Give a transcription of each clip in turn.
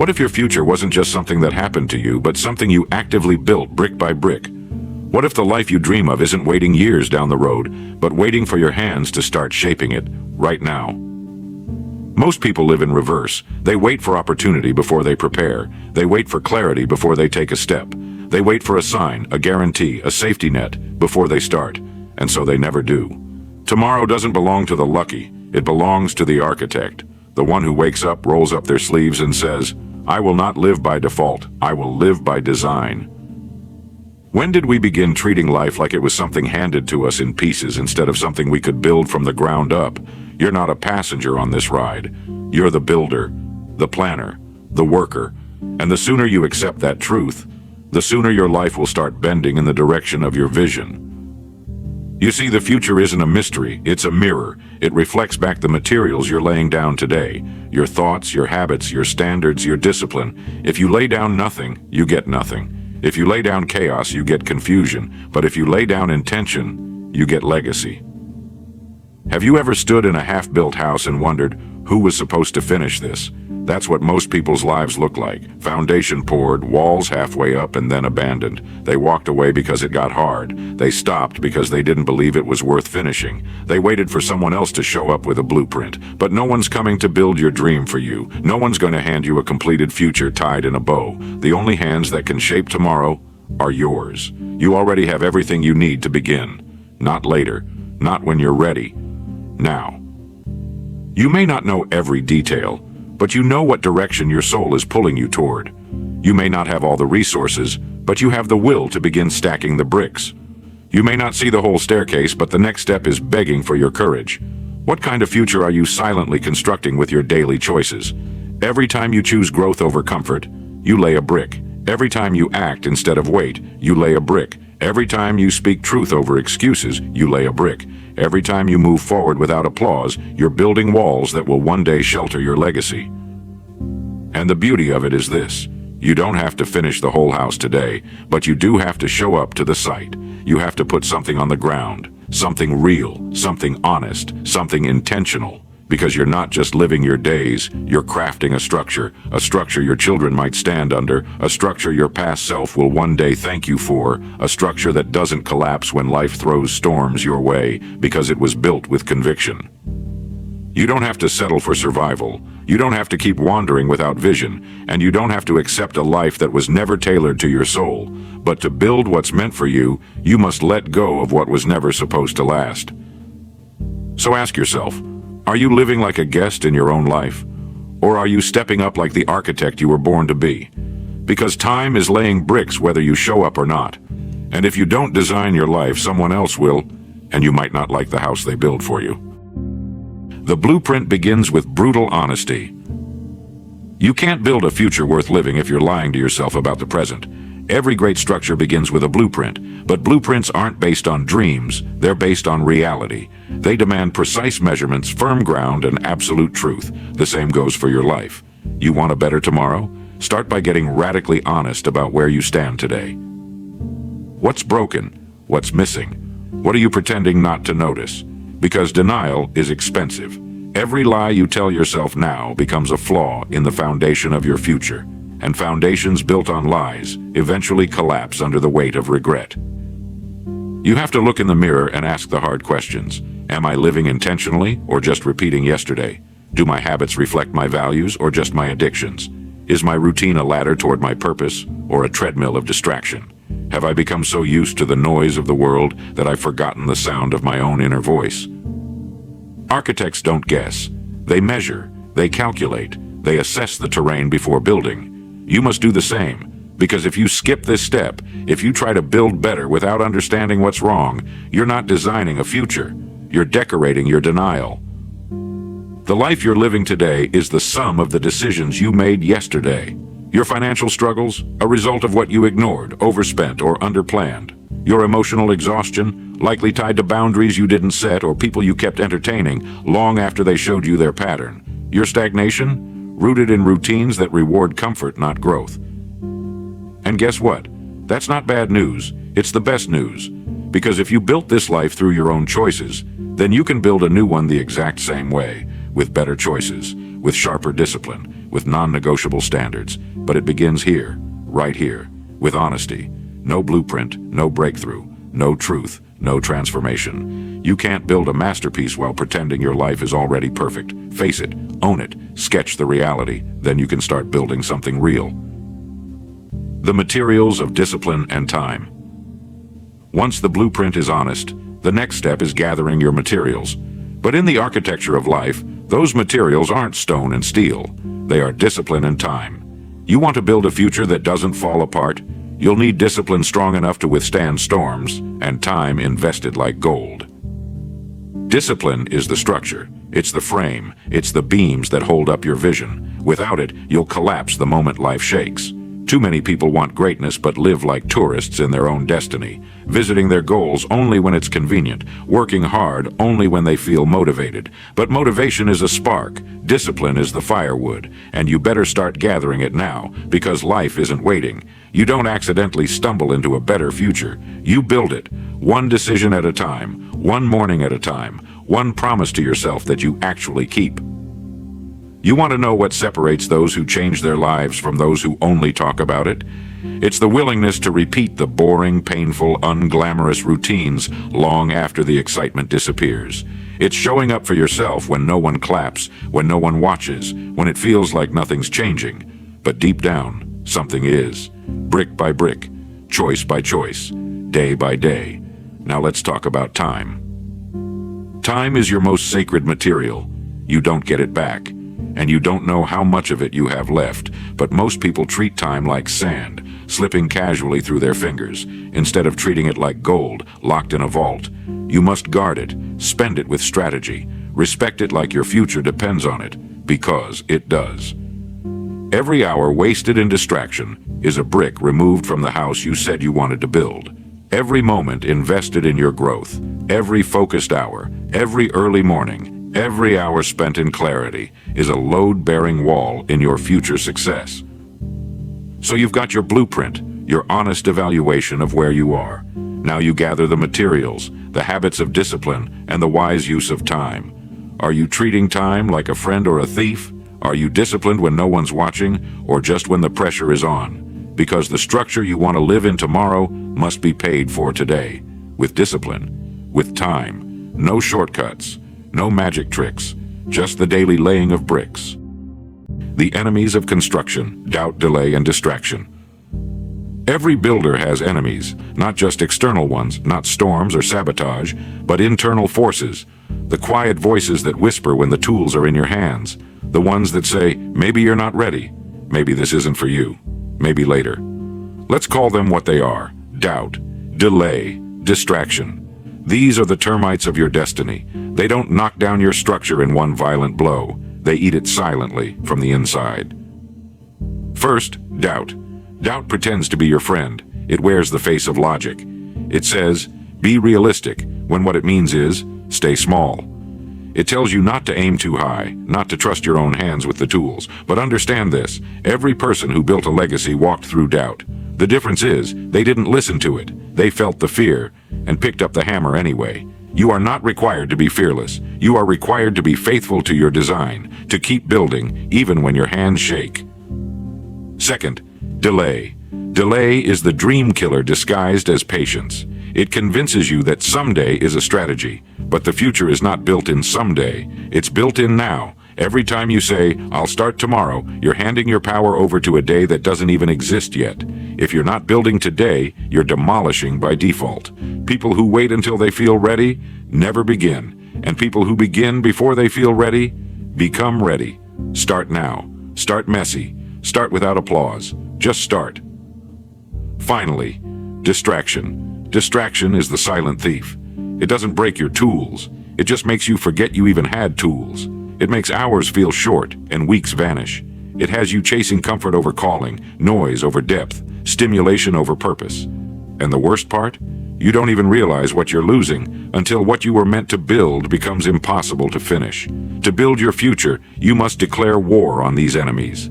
What if your future wasn't just something that happened to you, but something you actively built brick by brick? What if the life you dream of isn't waiting years down the road, but waiting for your hands to start shaping it right now? Most people live in reverse. They wait for opportunity before they prepare. They wait for clarity before they take a step. They wait for a sign, a guarantee, a safety net before they start. And so they never do. Tomorrow doesn't belong to the lucky. It belongs to the architect. The one who wakes up, rolls up their sleeves and says, "I will not live by default. I will live by design." When did we begin treating life like it was something handed to us in pieces instead of something we could build from the ground up? You're not a passenger on this ride. You're the builder, the planner, the worker. And the sooner you accept that truth, the sooner your life will start bending in the direction of your vision. You see, the future isn't a mystery, it's a mirror. It reflects back the materials you're laying down today. Your thoughts, your habits, your standards, your discipline. If you lay down nothing, you get nothing. If you lay down chaos, you get confusion. But if you lay down intention, you get legacy. Have you ever stood in a half-built house and wondered, who was supposed to finish this? That's what most people's lives look like. Foundation poured, walls halfway up and then abandoned. They walked away because it got hard. They stopped because they didn't believe it was worth finishing. They waited for someone else to show up with a blueprint. But no one's coming to build your dream for you. No one's going to hand you a completed future tied in a bow. The only hands that can shape tomorrow are yours. You already have everything you need to begin. Not later. Not when you're ready. Now. You may not know every detail, but you know what direction your soul is pulling you toward. You may not have all the resources, but you have the will to begin stacking the bricks. You may not see the whole staircase, but the next step is begging for your courage. What kind of future are you silently constructing with your daily choices? Every time you choose growth over comfort, you lay a brick. Every time you act instead of wait, you lay a brick. Every time you speak truth over excuses, you lay a brick. Every time you move forward without applause, you're building walls that will one day shelter your legacy. And the beauty of it is this. You don't have to finish the whole house today, but you do have to show up to the site. You have to put something on the ground, something real, something honest, something intentional. Because you're not just living your days, you're crafting a structure your children might stand under, a structure your past self will one day thank you for, a structure that doesn't collapse when life throws storms your way, because it was built with conviction. You don't have to settle for survival, you don't have to keep wandering without vision, and you don't have to accept a life that was never tailored to your soul. But to build what's meant for you, you must let go of what was never supposed to last. So ask yourself, are you living like a guest in your own life? Or are you stepping up like the architect you were born to be? Because time is laying bricks whether you show up or not. And if you don't design your life, someone else will, and you might not like the house they build for you. The blueprint begins with brutal honesty. You can't build a future worth living if you're lying to yourself about the present. Every great structure begins with a blueprint, but blueprints aren't based on dreams, they're based on reality. They demand precise measurements, firm ground, and absolute truth. The same goes for your life. You want a better tomorrow? Start by getting radically honest about where you stand today. What's broken? What's missing? What are you pretending not to notice? Because denial is expensive. Every lie you tell yourself now becomes a flaw in the foundation of your future. And foundations built on lies eventually collapse under the weight of regret. You have to look in the mirror and ask the hard questions. Am I living intentionally or just repeating yesterday? Do my habits reflect my values or just my addictions? Is my routine a ladder toward my purpose or a treadmill of distraction? Have I become so used to the noise of the world that I've forgotten the sound of my own inner voice? Architects don't guess. They measure, they calculate, they assess the terrain before building. You must do the same, because if you skip this step, if you try to build better without understanding what's wrong, you're not designing a future. You're decorating your denial. The life you're living today is the sum of the decisions you made yesterday. Your financial struggles, a result of what you ignored, overspent, or underplanned. Your emotional exhaustion, likely tied to boundaries you didn't set or people you kept entertaining long after they showed you their pattern. Your stagnation, rooted in routines that reward comfort, not growth. And guess what? That's not bad news. It's the best news. Because if you built this life through your own choices, then you can build a new one the exact same way, with better choices, with sharper discipline, with non-negotiable standards, but it begins here, right here, with honesty. No blueprint, no breakthrough, no truth, no transformation. You can't build a masterpiece while pretending your life is already perfect. Face it, own it, sketch the reality, then you can start building something real. The materials of discipline and time. Once the blueprint is honest, the next step is gathering your materials. But in the architecture of life, those materials aren't stone and steel. They are discipline and time. You want to build a future that doesn't fall apart? You'll need discipline strong enough to withstand storms, and time invested like gold. Discipline is the structure. It's the frame. It's the beams that hold up your vision. Without it, you'll collapse the moment life shakes. Too many people want greatness but live like tourists in their own destiny, visiting their goals only when it's convenient, working hard only when they feel motivated. But motivation is a spark, discipline is the firewood, and you better start gathering it now, because life isn't waiting. You don't accidentally stumble into a better future. You build it, one decision at a time, one morning at a time, one promise to yourself that you actually keep. You want to know what separates those who change their lives from those who only talk about it? It's the willingness to repeat the boring, painful, unglamorous routines long after the excitement disappears. It's showing up for yourself when no one claps, when no one watches, when it feels like nothing's changing. But deep down, something is. Brick by brick, choice by choice, day by day. Now let's talk about time. Time is your most sacred material. You don't get it back. And you don't know how much of it you have left, but most people treat time like sand, slipping casually through their fingers, instead of treating it like gold, locked in a vault. You must guard it, spend it with strategy, respect it like your future depends on it, because it does. Every hour wasted in distraction is a brick removed from the house you said you wanted to build. Every moment invested in your growth, every focused hour, every early morning, every hour spent in clarity is a load-bearing wall in your future success. So you've got your blueprint, your honest evaluation of where you are. Now you gather the materials, the habits of discipline, and the wise use of time. Are you treating time like a friend or a thief? Are you disciplined when no one's watching, or just when the pressure is on? Because the structure you want to live in tomorrow must be paid for today, with discipline, with time, no shortcuts. No magic tricks, just the daily laying of bricks. The enemies of construction: doubt, delay, and distraction. Every builder has enemies, not just external ones, not storms or sabotage, but internal forces. The quiet voices that whisper when the tools are in your hands. The ones that say, maybe you're not ready. Maybe this isn't for you. Maybe later. Let's call them what they are: doubt, delay, distraction. These are the termites of your destiny. They don't knock down your structure in one violent blow. They eat it silently from the inside. First, doubt. Doubt pretends to be your friend. It wears the face of logic. It says, be realistic, when what it means is, stay small. It tells you not to aim too high, not to trust your own hands with the tools. But understand this, every person who built a legacy walked through doubt. The difference is, they didn't listen to it. They felt the fear, and picked up the hammer anyway. You are not required to be fearless. You are required to be faithful to your design, to keep building, even when your hands shake. Second, delay. Delay is the dream killer disguised as patience. It convinces you that someday is a strategy, but the future is not built in someday. It's built in now. Every time you say, I'll start tomorrow, you're handing your power over to a day that doesn't even exist yet. If you're not building today, you're demolishing by default. People who wait until they feel ready never begin. And people who begin before they feel ready become ready. Start now. Start messy. Start without applause. Just start. Finally, distraction. Distraction is the silent thief. It doesn't break your tools. It just makes you forget you even had tools. It makes hours feel short and weeks vanish. It has you chasing comfort over calling, noise over depth, stimulation over purpose. And the worst part? You don't even realize what you're losing until what you were meant to build becomes impossible to finish. To build your future, you must declare war on these enemies.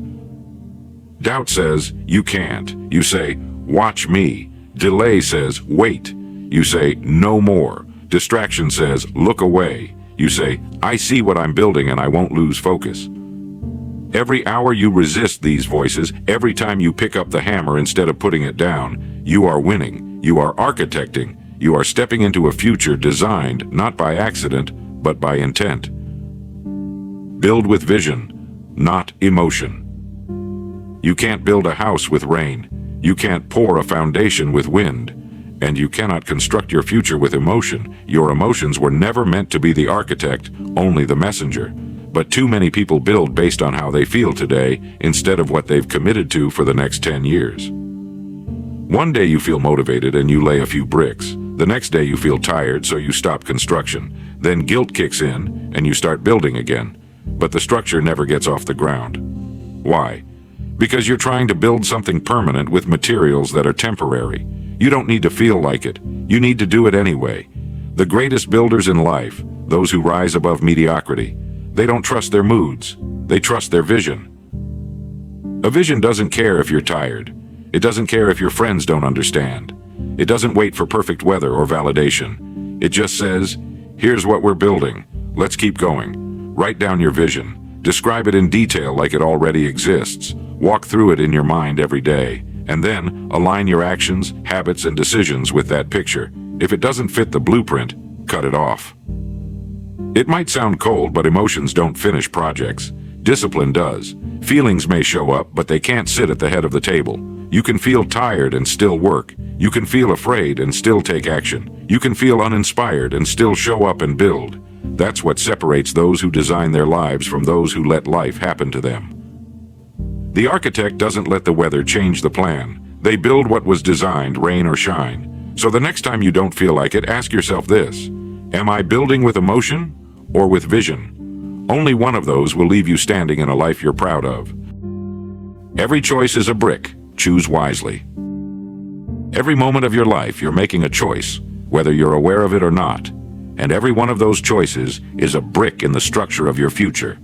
Doubt says, you can't. You say, watch me. Delay says, wait. You say, no more. Distraction says, look away. You say, I see what I'm building and I won't lose focus. Every hour you resist these voices, every time you pick up the hammer instead of putting it down, you are winning, you are architecting, you are stepping into a future designed not by accident, but by intent. Build with vision, not emotion. You can't build a house with rain, you can't pour a foundation with wind, and you cannot construct your future with emotion. Your emotions were never meant to be the architect, only the messenger. But too many people build based on how they feel today instead of what they've committed to for the next 10 years. One day you feel motivated and you lay a few bricks. The next day you feel tired, so you stop construction. Then guilt kicks in and you start building again. But the structure never gets off the ground. Why? Because you're trying to build something permanent with materials that are temporary. You don't need to feel like it. You need to do it anyway. The greatest builders in life, those who rise above mediocrity, they don't trust their moods. They trust their vision. A vision doesn't care if you're tired. It doesn't care if your friends don't understand. It doesn't wait for perfect weather or validation. It just says, here's what we're building. Let's keep going. Write down your vision. Describe it in detail like it already exists. Walk through it in your mind every day. And then align your actions, habits, and decisions with that picture. If it doesn't fit the blueprint, cut it off. It might sound cold, but emotions don't finish projects. Discipline does. Feelings may show up, but they can't sit at the head of the table. You can feel tired and still work. You can feel afraid and still take action. You can feel uninspired and still show up and build. That's what separates those who design their lives from those who let life happen to them. The architect doesn't let the weather change the plan. They build what was designed, rain or shine. So the next time you don't feel like it, ask yourself this: am I building with emotion or with vision? Only one of those will leave you standing in a life you're proud of. Every choice is a brick. Choose wisely. Every moment of your life, you're making a choice, whether you're aware of it or not. And every one of those choices is a brick in the structure of your future.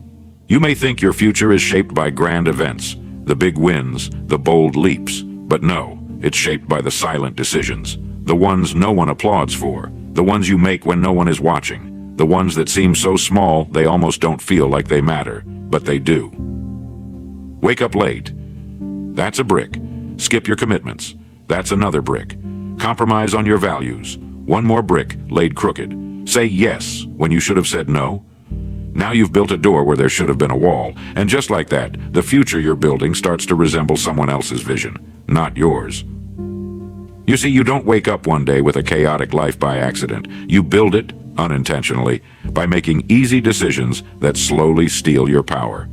You may think your future is shaped by grand events, the big wins, the bold leaps. But no, it's shaped by the silent decisions, the ones no one applauds for, the ones you make when no one is watching, the ones that seem so small they almost don't feel like they matter, but they do. Wake up late. That's a brick. Skip your commitments. That's another brick. Compromise on your values. One more brick laid crooked. Say yes when you should have said no. Now you've built a door where there should have been a wall, and just like that, the future you're building starts to resemble someone else's vision, not yours. You see, you don't wake up one day with a chaotic life by accident. You build it, unintentionally, by making easy decisions that slowly steal your power.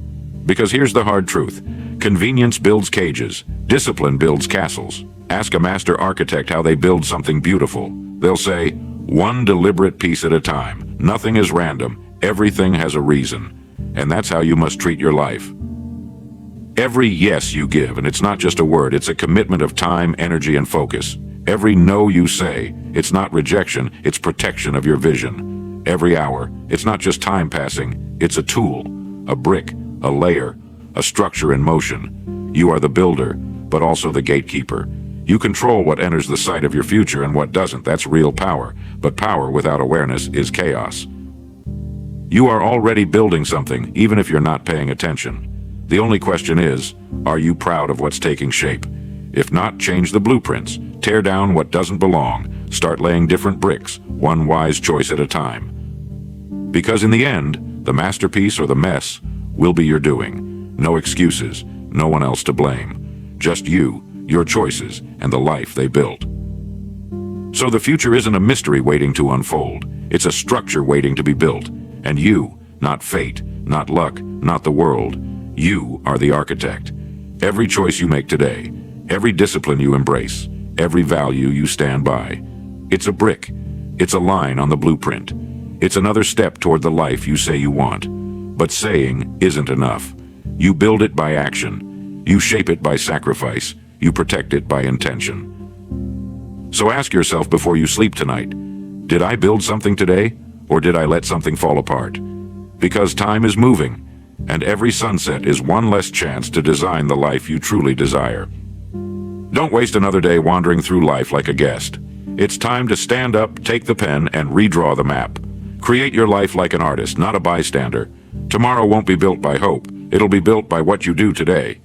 Because here's the hard truth. Convenience builds cages. Discipline builds castles. Ask a master architect how they build something beautiful. They'll say, one deliberate piece at a time. Nothing is random. Everything has a reason. And that's how you must treat your life. Every yes you give, and it's not just a word, it's a commitment of time, energy, and focus. Every no you say, it's not rejection, it's protection of your vision. Every hour, it's not just time passing, it's a tool, a brick, a layer, a structure in motion. You are the builder, but also the gatekeeper. You control what enters the sight of your future and what doesn't. That's real power. But power without awareness is chaos. You are already building something, even if you're not paying attention. The only question is, are you proud of what's taking shape? If not, change the blueprints. Tear down what doesn't belong. Start laying different bricks, one wise choice at a time. Because in the end, the masterpiece or the mess will be your doing. No excuses, no one else to blame. Just you, your choices, and the life they built. So the future isn't a mystery waiting to unfold. It's a structure waiting to be built. And you, not fate, not luck, not the world, you are the architect. Every choice you make today, every discipline you embrace, every value you stand by, it's a brick. It's a line on the blueprint. It's another step toward the life you say you want. But saying isn't enough. You build it by action. You shape it by sacrifice. You protect it by intention. So ask yourself before you sleep tonight, did I build something today, or did I let something fall apart? Because time is moving, and every sunset is one less chance to design the life you truly desire. Don't waste another day wandering through life like a guest. It's time to stand up, take the pen, and redraw the map. Create your life like an artist, not a bystander. Tomorrow won't be built by hope. It'll be built by what you do today.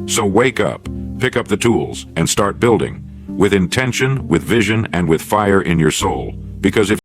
So wake up, pick up the tools, and start building. With intention, with vision, and with fire in your soul. Because if